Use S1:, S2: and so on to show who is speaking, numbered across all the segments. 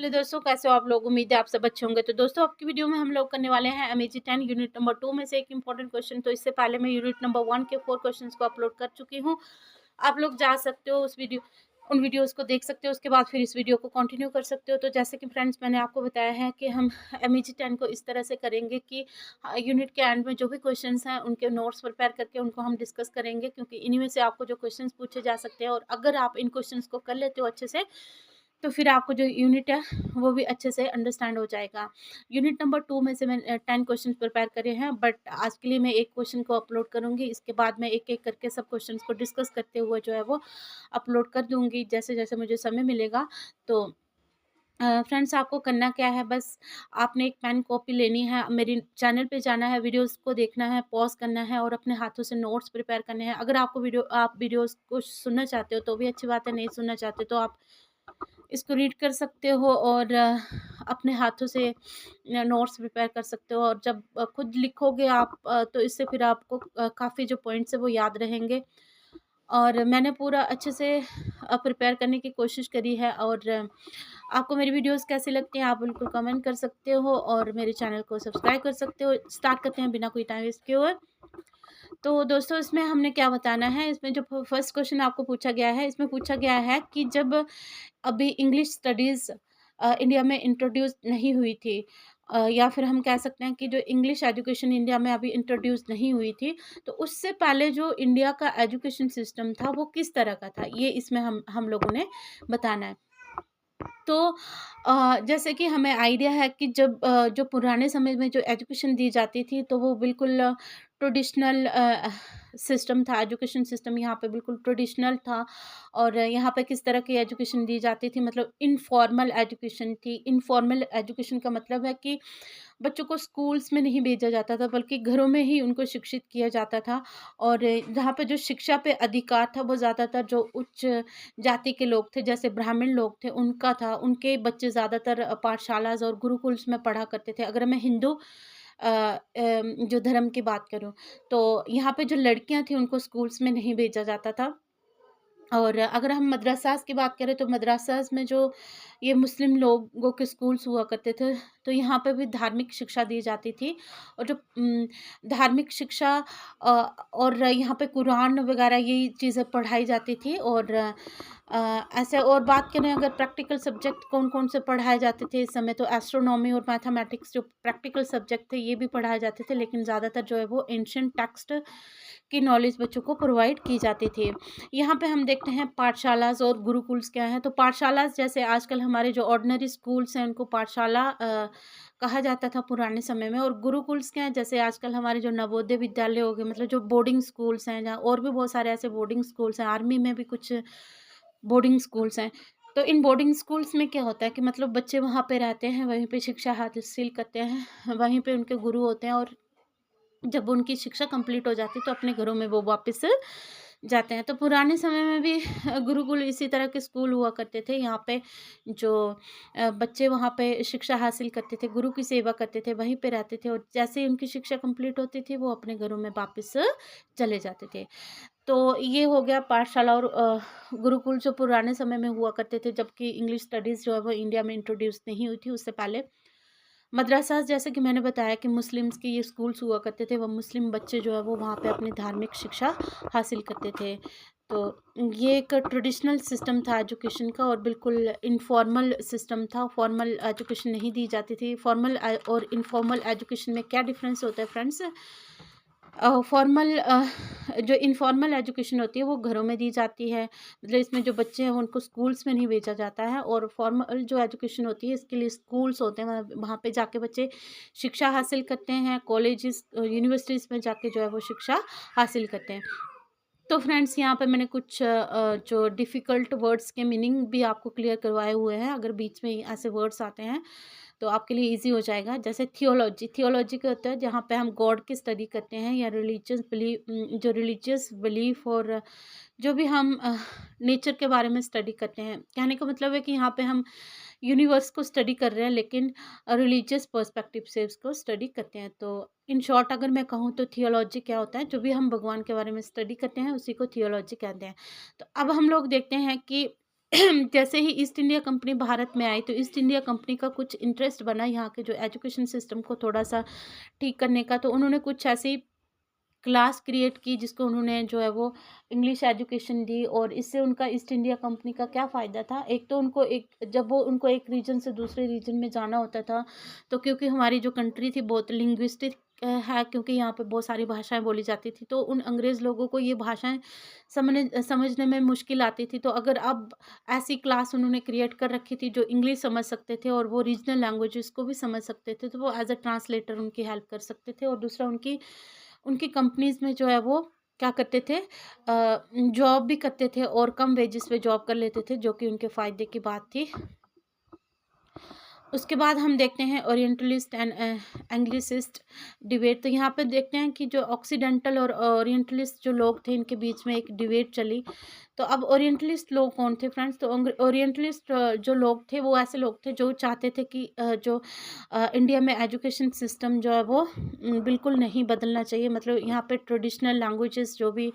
S1: Hello दोस्तों, कैसे हो आप लोग। उम्मीद है आप सब अच्छे होंगे। तो दोस्तों, आपकी वीडियो में हम लोग करने वाले हैं एमएजी 10 यूनिट नंबर 2 में से एक इंपॉर्टेंट क्वेश्चन। तो इससे पहले मैं यूनिट नंबर 1 के 4 क्वेश्चंस को अपलोड कर चुकी हूँ। आप लोग जा सकते हो उन वीडियोस को देख सकते हो, उसके बाद फिर इस वीडियो को कंटिन्यू कर सकते हो। तो जैसे कि फ्रेंड्स, मैंने आपको बताया है कि हम एमएजी 10 को इस तरह से करेंगे कि यूनिट के एंड में जो भी क्वेश्चंस हैं उनके नोट्स प्रिपेयर करके उनको हम डिस्कस करेंगे, क्योंकि इन्हीं में से आपको जो क्वेश्चंस पूछे जा सकते हैं और अगर आप इन क्वेश्चंस को कर लेते हो अच्छे से, तो फिर आपको जो यूनिट है वो भी अच्छे से अंडरस्टैंड हो जाएगा। यूनिट नंबर 2 में से मैं 10 क्वेश्चन प्रिपेयर करे हैं, बट आज के लिए मैं एक क्वेश्चन को अपलोड करूँगी। इसके बाद मैं एक-एक करके सब क्वेश्चंस को डिस्कस करते हुए जो है वो अपलोड कर दूँगी, जैसे-जैसे मुझे समय मिलेगा। तो फ्रेंड्स, आपको करना क्या है, बस आपने एक पेन कॉपी लेनी है, मेरी चैनल पे जाना है, वीडियोज़ को देखना है, पॉज़ करना है और अपने हाथों से नोट्स प्रिपेयर करने हैं। अगर आपको आप वीडियोज़ को सुनना चाहते हो तो भी अच्छी बात है, नहीं सुनना चाहते तो आप इसको रीड कर सकते हो और अपने हाथों से नोट्स प्रिपेयर कर सकते हो। और जब खुद लिखोगे आप, तो इससे फिर आपको काफ़ी जो पॉइंट्स है वो याद रहेंगे। और मैंने पूरा अच्छे से प्रिपेयर करने की कोशिश करी है। और आपको मेरी वीडियोस कैसी लगती हैं, आप बिल्कुल कमेंट कर सकते हो और मेरे चैनल को सब्सक्राइब कर सकते हो। स्टार्ट करते हैं बिना कोई टाइम वेस्ट किए हुए। तो दोस्तों, इसमें हमने क्या बताना है, इसमें जो फर्स्ट क्वेश्चन आपको पूछा गया है, इसमें पूछा गया है कि जब अभी इंग्लिश स्टडीज़ इंडिया में इंट्रोड्यूस नहीं हुई थी, या फिर हम कह सकते हैं कि जो इंग्लिश एजुकेशन इंडिया में अभी इंट्रोड्यूस नहीं हुई थी, तो उससे पहले जो इंडिया का एजुकेशन सिस्टम था वो किस तरह का था, ये इसमें हम लोगों ने बताना है। तो जैसे कि हमें आइडिया है कि जब जो पुराने समय में जो एजुकेशन दी जाती थी, तो वो बिल्कुल ट्रेडिशनल सिस्टम था। एजुकेशन सिस्टम यहाँ पे बिल्कुल ट्रेडिशनल था। और यहाँ पे किस तरह की एजुकेशन दी जाती थी, मतलब इनफॉर्मल एजुकेशन थी। इनफॉर्मल एजुकेशन का मतलब है कि बच्चों को स्कूल्स में नहीं भेजा जाता था, बल्कि घरों में ही उनको शिक्षित किया जाता था। और जहाँ पे जो शिक्षा पे अधिकार था वो ज़्यादातर जो उच्च जाति के लोग थे, जैसे ब्राह्मण लोग थे, उनका था। उनके बच्चे ज़्यादातर पाठशालाज़ और गुरुकुल्स में पढ़ा करते थे। अगर मैं हिंदू जो धर्म की बात करूँ, तो यहाँ पे जो लड़कियाँ थी उनको स्कूल्स में नहीं भेजा जाता था। और अगर हम मदरसास की बात करें, तो मदरसास में जो ये मुस्लिम लोगों के स्कूल्स हुआ करते थे, तो यहाँ पे भी धार्मिक शिक्षा दी जाती थी। और जो धार्मिक शिक्षा अ, और यहाँ पे कुरान वगैरह ये चीज़ें पढ़ाई जाती थी। और ऐसे और बात करें, अगर प्रैक्टिकल सब्जेक्ट कौन-कौन से पढ़ाए जाते थे इस समय, तो एस्ट्रोनॉमी और मैथमेटिक्स जो प्रैक्टिकल सब्जेक्ट थे ये भी पढ़ाए जाते थे, लेकिन ज़्यादातर जो है वो एंशिएंट टेक्स्ट की नॉलेज बच्चों को प्रोवाइड की जाती थी। यहाँ पे हम देखते हैं पाठशालाज़ और गुरुकुल्स क्या हैं। तो पाठशालाज़, जैसे आजकल हमारे जो ऑर्डिनरी स्कूल्स हैं उनको पाठशाला कहा जाता था पुराने समय में। और गुरुकुल्स क्या हैं, जैसे आजकल हमारे जो नवोदय विद्यालय हो गए, मतलब जो बोर्डिंग स्कूल्स हैं, जहाँ और भी बहुत सारे ऐसे बोर्डिंग स्कूल्स हैं, आर्मी में भी कुछ बोर्डिंग स्कूल्स हैं। तो इन बोर्डिंग स्कूल्स में क्या होता है कि मतलब बच्चे वहाँ पे रहते हैं, वहीं पे शिक्षा हासिल करते हैं, वहीं पे उनके गुरु होते हैं। और जब उनकी शिक्षा कंप्लीट हो जाती है तो अपने घरों में वो वापस जाते हैं। तो पुराने समय में भी गुरुकुल इसी तरह के स्कूल हुआ करते थे। यहाँ पे जो बच्चे वहाँ पे शिक्षा हासिल करते थे, गुरु की सेवा करते थे, वहीं पे रहते थे। और जैसे ही उनकी शिक्षा कंप्लीट होती थी, वो अपने घरों में वापस चले जाते थे। तो ये हो गया पाठशाला और गुरुकुल जो पुराने समय में हुआ करते थे, जबकि इंग्लिश स्टडीज़ जो है वो इंडिया में इंट्रोड्यूस नहीं हुई थी उससे पहले। मदरसास, जैसे कि मैंने बताया कि मुस्लिम्स के ये स्कूल्स हुआ करते थे, वो मुस्लिम बच्चे जो है वो वहाँ पे अपनी धार्मिक शिक्षा हासिल करते थे। तो ये एक ट्रेडिशनल सिस्टम था एजुकेशन का, और बिल्कुल इनफॉर्मल सिस्टम था। फॉर्मल एजुकेशन नहीं दी जाती थी। फॉर्मल और इनफॉर्मल एजुकेशन में क्या डिफरेंस होता है फ्रेंड्स? फॉर्मल जो इनफॉर्मल एजुकेशन होती है वो घरों में दी जाती है, मतलब इसमें जो बच्चे हैं उनको स्कूल्स में नहीं भेजा जाता है। और फॉर्मल जो एजुकेशन होती है इसके लिए स्कूल्स होते हैं, वहाँ पे जाके बच्चे शिक्षा हासिल करते हैं, कॉलेजेस यूनिवर्सिटीज़ में जाके जो है वो शिक्षा हासिल करते हैं। तो फ्रेंड्स, यहाँ पे मैंने कुछ जो डिफ़िकल्ट वर्ड्स के मीनिंग भी आपको क्लियर करवाए हुए हैं। अगर बीच में ऐसे वर्ड्स आते हैं तो आपके लिए ईज़ी हो जाएगा। जैसे थियोलॉजी, थियोलॉजी क्या होता है, जहाँ पे हम गॉड की स्टडी करते हैं, या जो रिलीजियस बिलीफ और जो भी हम नेचर के बारे में स्टडी करते हैं। कहने का मतलब है कि यहाँ पे हम यूनिवर्स को स्टडी कर रहे हैं, लेकिन रिलीजियस पर्सपेक्टिव से उसको स्टडी करते हैं। तो इन शॉर्ट अगर मैं कहूँ तो थियोलॉजी क्या होता है, जो भी हम भगवान के बारे में स्टडी करते हैं उसी को थियोलॉजी कहते हैं। तो अब हम लोग देखते हैं कि जैसे ही ईस्ट इंडिया कंपनी भारत में आई तो ईस्ट इंडिया कंपनी का कुछ इंटरेस्ट बना यहाँ के जो एजुकेशन सिस्टम को थोड़ा सा ठीक करने का। तो उन्होंने कुछ ऐसी क्लास क्रिएट की जिसको उन्होंने जो है वो इंग्लिश एजुकेशन दी। और इससे उनका ईस्ट इंडिया कंपनी का क्या फ़ायदा था, एक तो उनको एक जब वो उनको एक रीजन से दूसरे रीजन में जाना होता था, तो क्योंकि हमारी जो कंट्री थी बहुत लिंग्विस्टिक है, क्योंकि यहाँ पे बहुत सारी भाषाएं बोली जाती थी, तो उन अंग्रेज़ लोगों को ये भाषाएं समझने में मुश्किल आती थी। तो अगर अब ऐसी क्लास उन्होंने क्रिएट कर रखी थी जो इंग्लिश समझ सकते थे और वो रीजनल लैंग्वेजेस को भी समझ सकते थे, तो वो एज अ ट्रांसलेटर उनकी हेल्प कर सकते थे। और दूसरा उनकी उनकी कंपनीज़ में जो है वो क्या करते थे, जॉब भी करते थे और कम वेजेस पे जॉब कर लेते थे, जो कि उनके फ़ायदे की बात थी। उसके बाद हम देखते हैं ओरिएंटलिस्ट एंड एंग्लिसिस्ट डिबेट। तो यहाँ पे देखते हैं कि जो ऑक्सीडेंटल और ओरिएंटलिस्ट जो लोग थे इनके बीच में एक डिबेट चली। तो अब ओरिएंटलिस्ट लोग कौन थे फ्रेंड्स, तो ओरिएंटलिस्ट जो लोग थे वो ऐसे लोग थे जो चाहते थे कि जो इंडिया में एजुकेशन सिस्टम जो है वो बिल्कुल नहीं बदलना चाहिए। मतलब यहाँ पे ट्रेडिशनल लैंग्वेजेस जो भी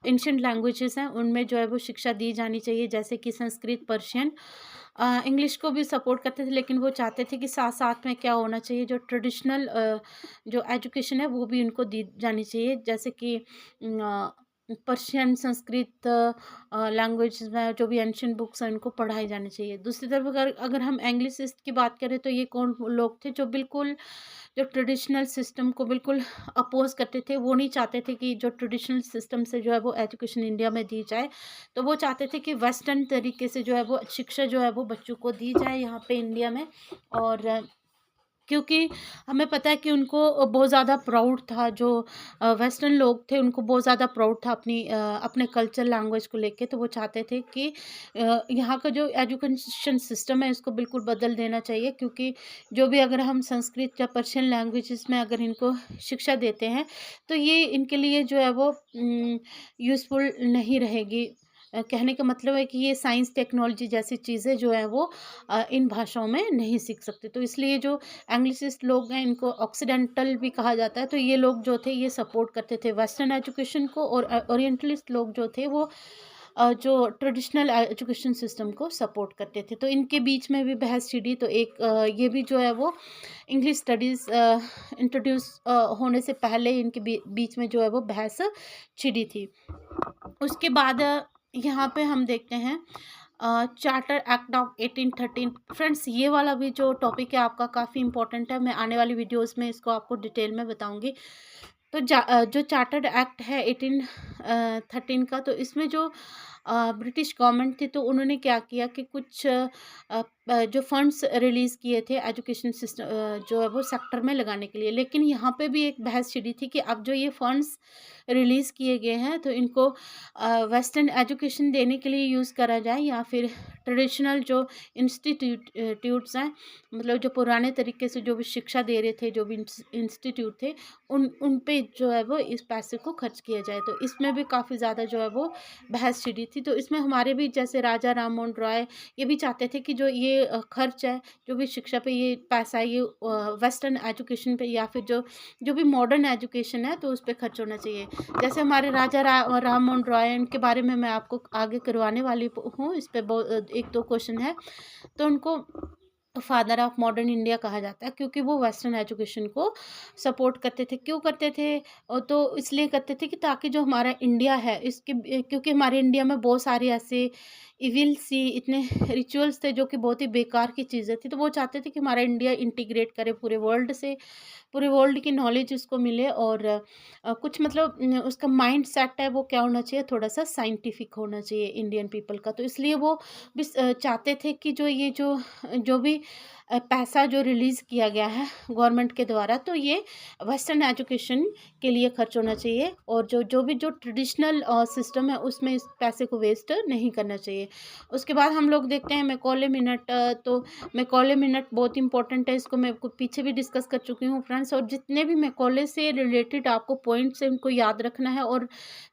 S1: एंशिएंट लैंग्वेजेस हैं उनमें जो है वो शिक्षा दी जानी चाहिए, जैसे कि संस्कृत, पर्शियन। इंग्लिश को भी सपोर्ट करते थे, लेकिन वो चाहते थे कि साथ साथ में क्या होना चाहिए, जो ट्रेडिशनल जो एजुकेशन है वो भी उनको दी जानी चाहिए, जैसे कि पर्शियन, संस्कृत लैंग्वेज में जो भी एंशियंट बुक्स हैं उनको पढ़ाई जानी चाहिए। दूसरी तरफ अगर अगर हम एंग्लिसिस्ट की बात करें तो ये कौन लोग थे जो बिल्कुल जो ट्रेडिशनल सिस्टम को बिल्कुल अपोज करते थे। वो नहीं चाहते थे कि जो ट्रेडिशनल सिस्टम से जो है वो एजुकेशन इंडिया में दी जाए, तो वो चाहते थे कि वेस्टर्न तरीके से जो है वो शिक्षा जो है वो बच्चों को दी जाए यहाँ पे इंडिया में। और क्योंकि हमें पता है कि उनको बहुत ज़्यादा प्राउड था, जो वेस्टर्न लोग थे उनको बहुत ज़्यादा प्राउड था अपने कल्चर लैंग्वेज को लेके। तो वो चाहते थे कि यहाँ का जो एजुकेशन सिस्टम है इसको बिल्कुल बदल देना चाहिए, क्योंकि जो भी अगर हम संस्कृत या पर्शियन लैंग्वेजेस में अगर इनको शिक्षा देते हैं तो ये इनके लिए जो है वो यूज़फुल नहीं रहेगी। कहने का मतलब है कि ये साइंस टेक्नोलॉजी जैसी चीज़ें जो है वो इन भाषाओं में नहीं सीख सकते। तो इसलिए जो एंग्लिसिस्ट लोग हैं इनको ऑक्सीडेंटल भी कहा जाता है। तो ये लोग जो थे ये सपोर्ट करते थे वेस्टर्न एजुकेशन को, और ओरिएंटलिस्ट लोग जो थे वो जो ट्रेडिशनल एजुकेशन सिस्टम को सपोर्ट करते थे। तो इनके बीच में भी बहस छिड़ी। तो एक ये भी जो है वो इंग्लिश स्टडीज़ इंट्रोड्यूस होने से पहले इनके बीच में जो है वो बहस छिड़ी थी। उसके बाद यहाँ पे हम देखते हैं चार्टर एक्ट ऑफ 1813। फ्रेंड्स ये वाला भी जो टॉपिक है आपका काफ़ी इंपॉर्टेंट है, मैं आने वाली वीडियोस में इसको आपको डिटेल में बताऊंगी। तो जो चार्टर्ड एक्ट है 1813 का, तो इसमें जो ब्रिटिश गवर्नमेंट थी तो उन्होंने क्या किया कि कुछ जो फंड्स रिलीज़ किए थे एजुकेशन सिस्टम जो है वो सेक्टर में लगाने के लिए। लेकिन यहाँ पे भी एक बहस छिड़ी थी कि अब जो ये फंड्स रिलीज़ किए गए हैं तो इनको वेस्टर्न एजुकेशन देने के लिए यूज़ करा जाए या फिर ट्रेडिशनल जो इंस्टीट्यूट्स हैं, मतलब जो पुराने तरीके से जो भी शिक्षा दे रहे थे, जो भी इंस्टीट्यूट थे, उन पे जो है वो इस पैसे को खर्च किया जाए। तो इसमें भी काफ़ी ज़्यादा जो है वो बहस छिड़ी थी। तो इसमें हमारे भी जैसे राजा राम मोहन रॉय ये भी चाहते थे कि जो ये खर्च है, जो भी शिक्षा पे ये पैसा है, ये वेस्टर्न एजुकेशन पे या फिर जो भी मॉडर्न एजुकेशन है तो उस पे खर्च होना चाहिए। जैसे हमारे राजा राम मोहन रॉय, इनके बारे में मैं आपको आगे करवाने वाली हूँ। इस पे एक दो क्वेश्चन है। तो उनको फादर ऑफ मॉडर्न इंडिया कहा जाता है, क्योंकि वो वेस्टर्न एजुकेशन को सपोर्ट करते थे। क्यों करते थे? तो इसलिए करते थे कि ताकि जो हमारा इंडिया है इसके, क्योंकि हमारे इंडिया में बहुत सारे ऐसे इविल सी इतने रिचुअल्स थे जो कि बहुत ही बेकार की चीज़ें थी। तो वो चाहते थे कि हमारा इंडिया इंटीग्रेट करे पूरे वर्ल्ड से, पूरे वर्ल्ड की नॉलेज उसको मिले। और कुछ मतलब उसका माइंड सेट है वो क्या होना चाहिए, थोड़ा सा साइंटिफिक होना चाहिए इंडियन पीपल का। तो इसलिए वो भी चाहते थे कि जो ये जो भी पैसा जो रिलीज़ किया गया है गवर्नमेंट के द्वारा, तो ये वेस्टर्न एजुकेशन के लिए खर्च होना चाहिए। और जो भी जो ट्रेडिशनल सिस्टम है उसमें इस पैसे को वेस्ट नहीं करना चाहिए। उसके बाद हम लोग देखते हैं मैकॉले मिनट। तो मैकॉले मिनट बहुत इंपॉर्टेंट है, इसको मैं आपको पीछे भी डिस्कस कर चुकी हूँ फ्रेंड्स। और जितने भी मैकॉले से रिलेटेड आपको पॉइंट्स हैं उनको याद रखना है। और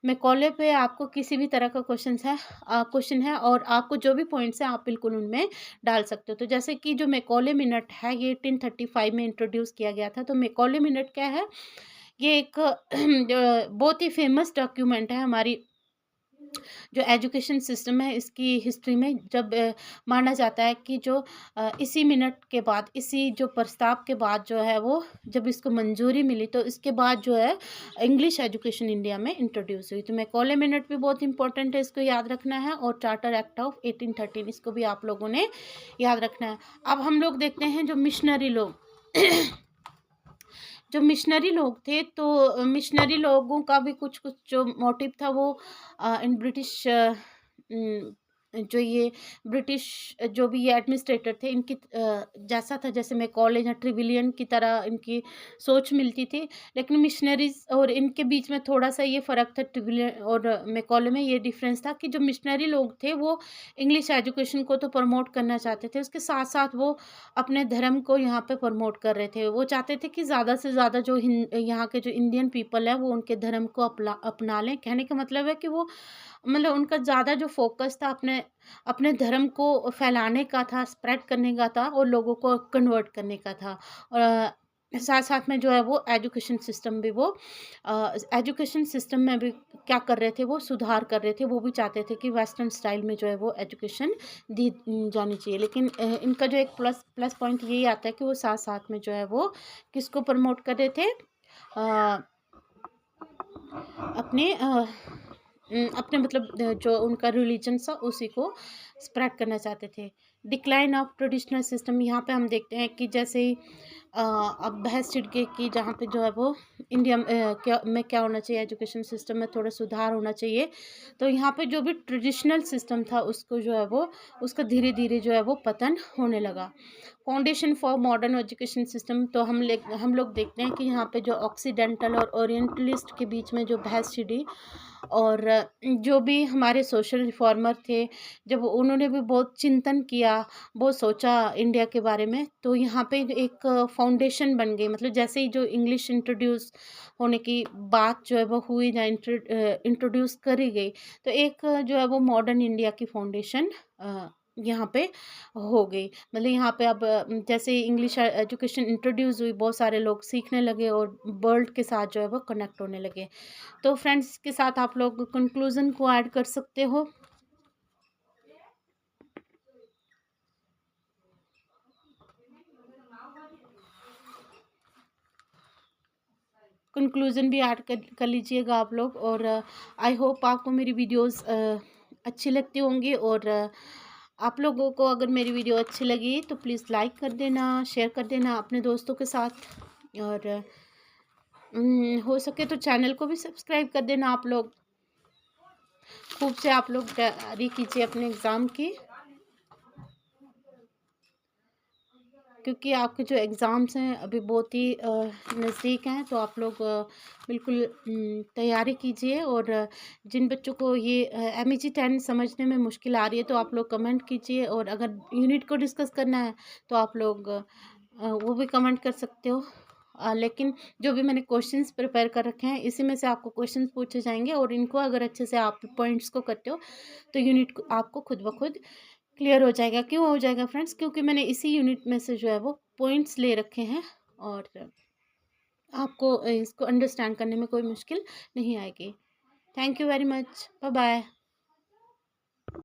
S1: मैकॉले पे आपको किसी भी तरह का क्वेश्चन है और आपको जो भी पॉइंट्स हैं आप बिल्कुल उनमें डाल सकते हो। तो जैसे कि जो मैकॉले मिनट है ये 1835 में इंट्रोड्यूस किया गया था। तो मैकॉले मिनट क्या है, ये एक बहुत ही फेमस डॉक्यूमेंट है हमारी जो एजुकेशन सिस्टम है इसकी हिस्ट्री में जब माना जाता है कि जो इसी मिनट के बाद, इसी जो प्रस्ताव के बाद जो है वो जब इसको मंजूरी मिली, तो इसके बाद जो है इंग्लिश एजुकेशन इंडिया में इंट्रोड्यूस हुई। तो मैकॉले मिनट भी बहुत इंपॉर्टेंट है, इसको याद रखना है, और चार्टर एक्ट ऑफ 1813 इसको भी आप लोगों ने याद रखना है। अब हम लोग देखते हैं जो मिशनरी लोग जो मिशनरी लोग थे, तो मिशनरी लोगों का भी कुछ कुछ जो मोटिव था वो इन ब्रिटिश जो ये ब्रिटिश जो भी ये एडमिनिस्ट्रेटर थे इनकी जैसा था, जैसे मैकॉले या ट्रिविलियन की तरह इनकी सोच मिलती थी। लेकिन मिशनरीज और इनके बीच में थोड़ा सा ये फ़र्क था, ट्रिविलियन और मैकॉले में ये डिफरेंस था कि जो मिशनरी लोग थे वो इंग्लिश एजुकेशन को तो प्रमोट करना चाहते थे, उसके साथ साथ वो अपने धर्म को यहाँ पे प्रमोट कर रहे थे। वो चाहते थे कि ज़्यादा से ज़्यादा जो यहाँ के जो इंडियन पीपल है वो उनके धर्म को अपना लें। कहने का मतलब है कि वो मतलब उनका ज़्यादा जो फोकस था अपने अपने धर्म को फैलाने का था, स्प्रेड करने का था, और लोगों को कन्वर्ट करने का था। और साथ साथ में जो है वो एजुकेशन सिस्टम भी वो एजुकेशन सिस्टम में भी क्या कर रहे थे, वो सुधार कर रहे थे। वो भी चाहते थे कि वेस्टर्न स्टाइल में जो है वो एजुकेशन दी जानी चाहिए। लेकिन इनका जो एक प्लस पॉइंट यही आता है कि वो साथ साथ में जो है वो किसको प्रमोट कर रहे थे, अ, अपने अपने मतलब जो उनका रिलीजन था उसी को स्प्रेड करना चाहते थे। डिक्लाइन ऑफ ट्रेडिशनल सिस्टम, यहाँ पे हम देखते हैं कि जैसे ही अब बहस छिड़ गई कि जहाँ पे जो है वो इंडिया क्या होना चाहिए, एजुकेशन सिस्टम में थोड़ा सुधार होना चाहिए। तो यहाँ पे जो भी ट्रेडिशनल सिस्टम था उसको जो है वो उसका धीरे धीरे जो है वो पतन होने लगा। Foundation for modern education system, तो हम लोग देखते हैं कि यहाँ पे जो ऑक्सीडेंटल और ओरिएंटलिस्ट के बीच में जो बहस छिड़ी, और जो भी हमारे सोशल रिफॉर्मर थे, जब उन्होंने भी बहुत चिंतन किया, बहुत सोचा इंडिया के बारे में, तो यहाँ पे एक फाउंडेशन बन गई। मतलब जैसे ही जो इंग्लिश इंट्रोड्यूस होने की बात जो है वो हुई या इंट्रोड्यूस करी गई, तो एक जो है वो मॉडर्न इंडिया की फाउंडेशन यहाँ पे हो गई। मतलब यहाँ पे अब जैसे ही इंग्लिश एजुकेशन इंट्रोड्यूस हुई, बहुत सारे लोग सीखने लगे और वर्ल्ड के साथ जो है वो कनेक्ट होने लगे। तो फ्रेंड्स के साथ आप लोग कंक्लूजन को ऐड कर सकते हो। कंक्लूजन भी ऐड कर लीजिएगा आप लोग। और आई होप आपको मेरी वीडियोस अच्छी लगती होंगी। और आप लोगों को अगर मेरी वीडियो अच्छी लगी तो प्लीज़ लाइक कर देना, शेयर कर देना अपने दोस्तों के साथ, और हो सके तो चैनल को भी सब्सक्राइब कर देना आप लोग। खूब से आप लोग तैयारी कीजिए अपने एग्ज़ाम की, क्योंकि आपके जो एग्ज़ाम्स हैं अभी बहुत ही नज़दीक हैं। तो आप लोग बिल्कुल तैयारी कीजिए। और जिन बच्चों को ये MEG 10 समझने में मुश्किल आ रही है तो आप लोग कमेंट कीजिए। और अगर यूनिट को डिस्कस करना है तो आप लोग वो भी कमेंट कर सकते हो। लेकिन जो भी मैंने क्वेश्चंस प्रिपेयर कर रखे हैं इसी में से आपको क्वेश्चंस पूछे जाएंगे, और इनको अगर अच्छे से आप पॉइंट्स को करते हो तो यूनिट आपको खुद ब खुद क्लियर हो जाएगा। क्यों हो जाएगा फ्रेंड्स? क्योंकि मैंने इसी यूनिट में से जो है वो पॉइंट्स ले रखे हैं, और आपको इसको अंडरस्टैंड करने में कोई मुश्किल नहीं आएगी। Thank you very much. Bye bye.